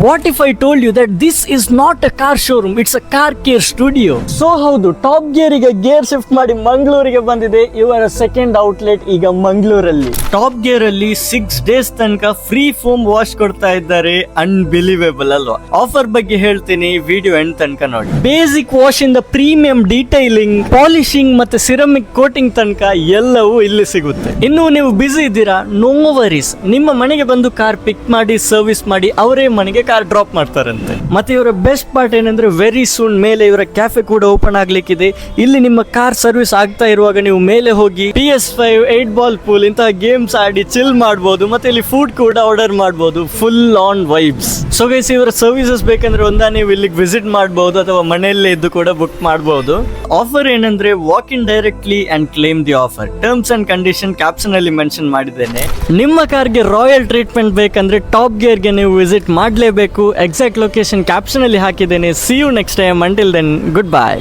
What if I told you that this is not a car showroom, it's a car care studio. So ಹೌದು, Top Gear ಈಗ gear shift ಮಾಡಿ ಮಂಗಳೂರಿಗೆ ಬಂದಿದೆ. ಇವರ second outlet ಈಗ ಮಂಗಳೂರಲ್ಲಿ. ಟಾಪ್ ಗೇರ್ ಅಲ್ಲಿ 6 days ತನಕ ಫ್ರೀ ಫೋಮ್ ವಾಶ್ ಕೊಡ್ತಾ ಇದ್ದಾರೆ. ಅನ್ಬಿಲಿವೇಬಲ್ ಅಲ್ವಾ? ಆಫರ್ ಬಗ್ಗೆ ಹೇಳ್ತೀನಿ, ವಿಡಿಯೋ ಎಂಡ್ ತನಕ ನೋಡಿ. ಬೇಸಿಕ್ ವಾಶ್ ಇಂದ ಪ್ರೀಮಿಯಂ ಡೀಟೈಲಿಂಗ್, ಪಾಲಿಶಿಂಗ್ ಮತ್ತೆ ಸಿರಮಿಕ್ ಕೋಟಿಂಗ್ ತನಕ ಎಲ್ಲವೂ ಇಲ್ಲಿ ಸಿಗುತ್ತೆ. ಇನ್ನು ನೀವು ಬಿಸಿ ಇದ್ದೀರಾ, ನೋ ವರೀಸ್, ನಿಮ್ಮ ಮನೆಗೆ ಬಂದು ಕಾರ್ ಪಿಕ್ ಮಾಡಿ ಸರ್ವಿಸ್ ಮಾಡಿ ಅವರೇ ಮನೆಗೆ ಕಾರ್ ಡ್ರಾಪ್ ಮಾಡ್ತಾರಂತೆ. ಮತ್ತೆ ಇವರ ಬೆಸ್ಟ್ ಪಾರ್ಟ್ ಏನಂದ್ರೆ ವೆರಿ ಸೂನ್ ಮೇಲೆ ಇವರ ಕ್ಯಾಫೆ ಕೂಡ ಓಪನ್ ಆಗ್ಲಿಕ್ಕಿದೆ. ಇಲ್ಲಿ ನಿಮ್ಮ ಕಾರ್ ಸರ್ವಿಸ್ ಆಗ್ತಾ ಇರುವಾಗ ನೀವು ಮೇಲೆ ಹೋಗಿ PS5, 8 ball pool ಇಂತಹ ಗೇಮ್ಸ್ ಆಡಿ ಚಿಲ್ ಮಾಡಬಹುದು. ಮತ್ತೆ ಇಲ್ಲಿ ಫುಡ್ ಕೂಡ ಆರ್ಡರ್ ಮಾಡಬಹುದು. Full on vibes. So guys, ಇವರ ಸರ್ವಿಸಸ್ ಬೇಕಂದ್ರೆ ಒಂದಾ ನೀವು ಇಲ್ಲಿಗೆ ವಿಸಿಟ್ ಮಾಡಬಹುದು ಅಥವಾ ಮನೆಯಲ್ಲೇ ಇದ್ದು ಕೂಡ ಬುಕ್ ಮಾಡಬಹುದು. ಆಫರ್ ಏನಂದ್ರೆ walk in directly and claim the offer. Terms and condition caption ಅಲ್ಲಿ ಮೆನ್ಷನ್ ಮಾಡಿದ್ದೇನೆ. ನಿಮ್ಮ ಕಾರ್ಗೆ ರಾಯಲ್ ಟ್ರೀಟ್ಮೆಂಟ್ ಬೇಕಂದ್ರೆ ಟಾಪ್ ಗೇರ್ಗೆ ನೀವು ವಿಸಿಟ್ ಮಾಡಲೇಬೇಕು. ಎಕ್ಸಾಕ್ಟ್ ಲೊಕೇಶನ್ ಕ್ಯಾಪ್ಷನ್ ಅಲ್ಲಿ ಹಾಕಿದ್ದೇನೆ. See you next time. Until then, good by.